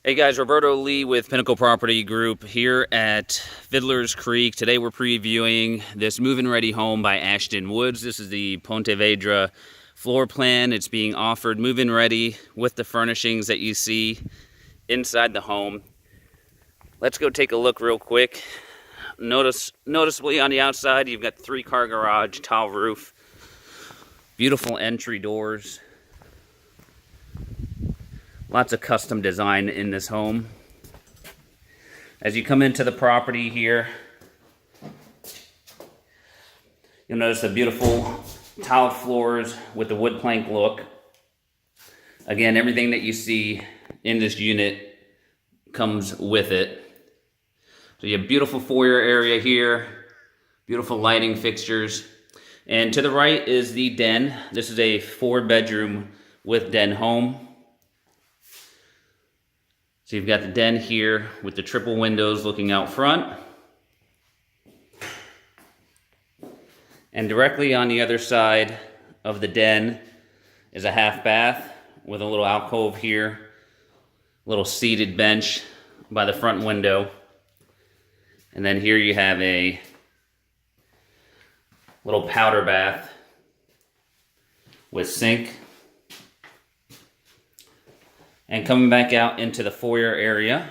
Hey guys, Roberto Lee with Pinnacle Property Group here at Fiddlers Creek. Today we're previewing this move-in ready home by Ashton Woods. This is the Ponte Vedra floor plan. It's being offered move-in ready with the furnishings that you see inside the home. Let's go take a look real quick. Noticeably on the outside, you've got 3-car garage, tile roof, beautiful entry doors. Lots of custom design in this home. As you come into the property here, you'll notice the beautiful tiled floors with the wood plank look. Again, everything that you see in this unit comes with it. So you have beautiful foyer area here, beautiful lighting fixtures. And to the right is the den. This is a 4-bedroom with den home. So you've got the den here with the triple windows looking out front. And directly on the other side of the den is a half bath with a little alcove here, a little seated bench by the front window. And then here you have a little powder bath with sink. And coming back out into the foyer area,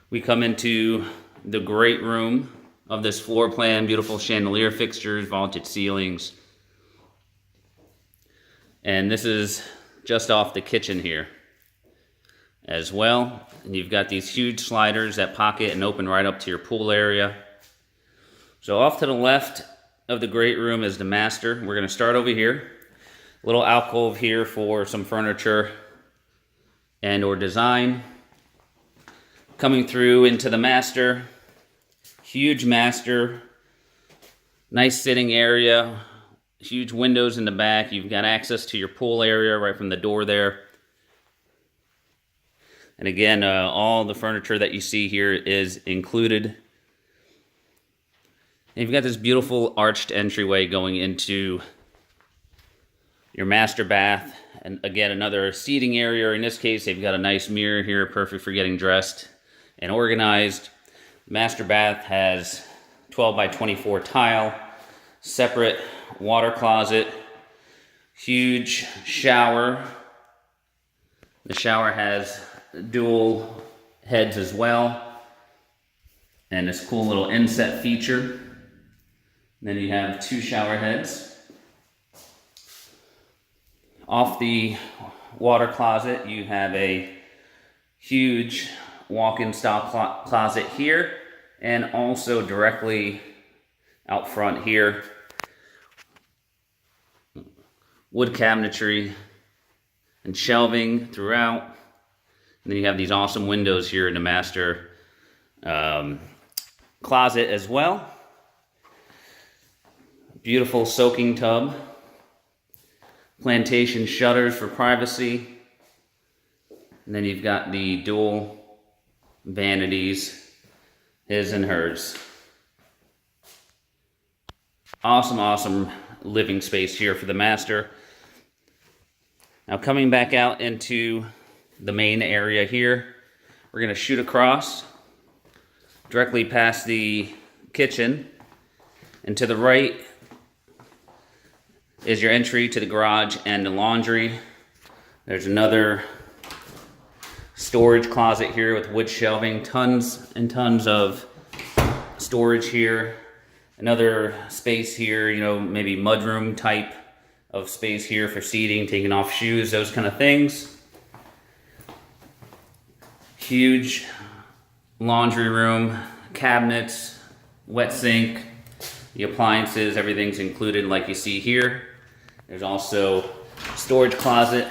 we come into the great room of this floor plan. Beautiful chandelier fixtures, vaulted ceilings. And this is just off the kitchen here as well. And you've got these huge sliders that pocket and open right up to your pool area. So off to the left of the great room is the master. We're going to start over here. Little alcove here for some furniture and or design. Coming through into the master. Huge master. Nice sitting area. Huge windows in the back. You've got access to your pool area right from the door there. And again, all the furniture that you see here is included. And you've got this beautiful arched entryway going into your master bath, and again another seating area. In this case, they've got a nice mirror here, perfect for getting dressed and organized. Master bath has 12 by 24 tile, separate water closet, huge shower. The shower has dual heads as well, and this cool little inset feature. Then you have 2 shower heads. Off the water closet, you have a huge walk-in style closet here, and also directly out front here, wood cabinetry and shelving throughout. And then you have these awesome windows here in the master closet as well. Beautiful soaking tub. Plantation shutters for privacy. And then you've got the dual vanities, his and hers. Awesome living space here for the master. Now coming back out into the main area here, we're going to shoot across directly past the kitchen, and to the right is your entry to the garage and the laundry. There's another storage closet here with wood shelving, tons and tons of storage here. Another space here, maybe mudroom type of space here for seating, taking off shoes, those kind of things. Huge laundry room, cabinets, wet sink, the appliances, everything's included like you see here. There's also a storage closet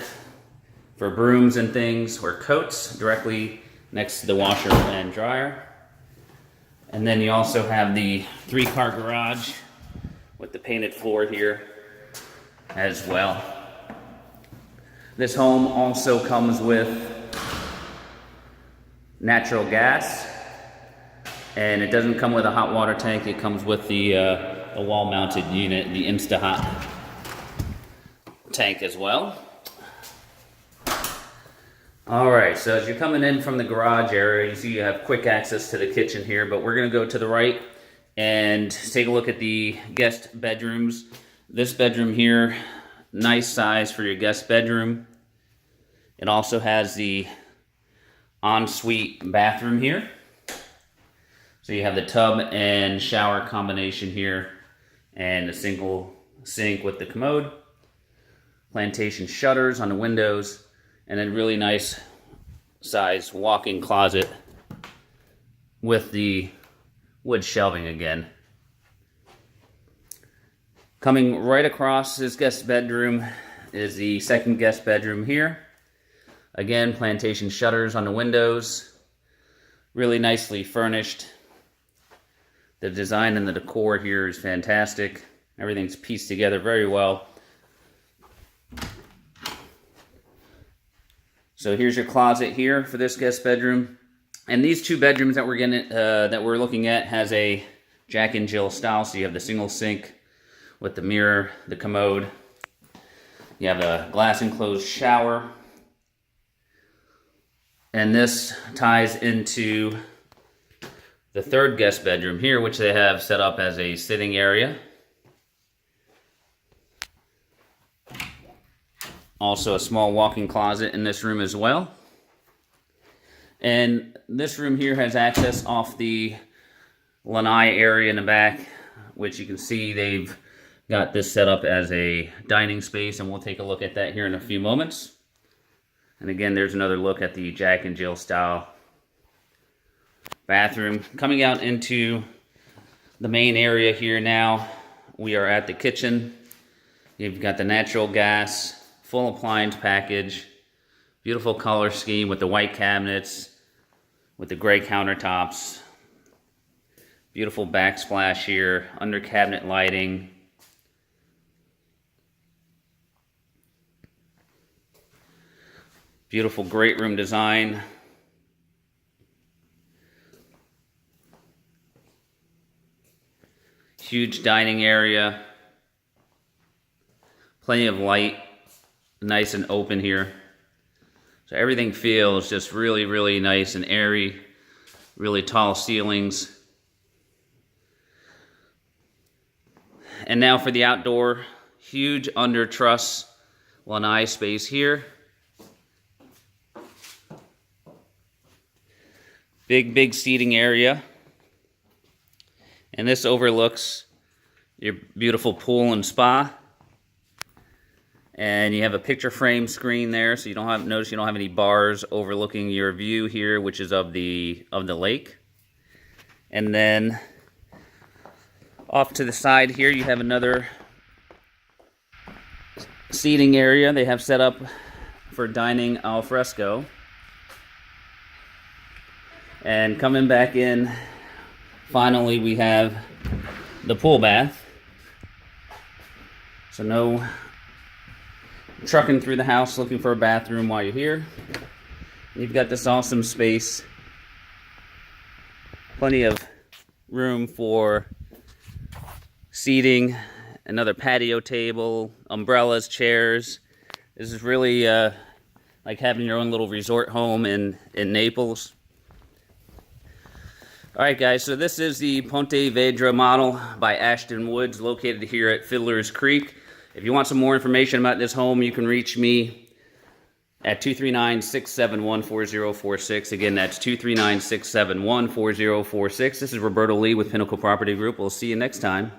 for brooms and things, or coats, directly next to the washer and dryer. And then you also have the 3-car garage with the painted floor here as well. This home also comes with natural gas, and it doesn't come with a hot water tank. It comes with the wall-mounted unit, the Insta-Hot tank as well. All right, so as you're coming in from the garage area, you see you have quick access to the kitchen here, but we're gonna go to the right and take a look at the guest bedrooms. This bedroom here, nice size for your guest bedroom. It also has the ensuite bathroom here. So you have the tub and shower combination here and a single sink with the commode. Plantation shutters on the windows, and then really nice size walk-in closet with the wood shelving again. Coming right across this guest bedroom is the second guest bedroom here. Again, plantation shutters on the windows, really nicely furnished. The design and the decor here is fantastic. Everything's pieced together very well. So here's your closet here for this guest bedroom. And these two bedrooms that we're looking at has a Jack and Jill style. So you have the single sink with the mirror, the commode. You have a glass enclosed shower. And this ties into the third guest bedroom here, which they have set up as a sitting area. Also a small walk-in closet in this room as well. And this room here has access off the lanai area in the back, which you can see they've got this set up as a dining space, and we'll take a look at that here in a few moments. And again, there's another look at the Jack and Jill style bathroom. Coming out into the main area here now, we are at the kitchen. You've got the natural gas, full appliance package, beautiful color scheme with the white cabinets, with the gray countertops, beautiful backsplash here, under cabinet lighting. Beautiful great room design. Huge dining area. Plenty of light. Nice and open here. So everything feels just really, really nice and airy. Really tall ceilings. And now for the outdoor. Huge under truss lanai space here. Big seating area. And this overlooks your beautiful pool and spa. And you have a picture frame screen there, so you don't have any bars overlooking your view here, which is of the lake. And then off to the side here, you have another seating area they have set up for dining al fresco. And coming back in, finally we have the pool bath. So no trucking through the house looking for a bathroom while you're here. You've got this awesome space. Plenty of room for seating, another patio table, umbrellas, chairs. This is really like having your own little resort home in Naples. Alright guys, so this is the Ponte Vedra model by Ashton Woods, located here at Fiddler's Creek. If you want some more information about this home, you can reach me at 239-671-4046. Again, that's 239-671-4046. This is Roberto Lee with Pinnacle Property Group. We'll see you next time.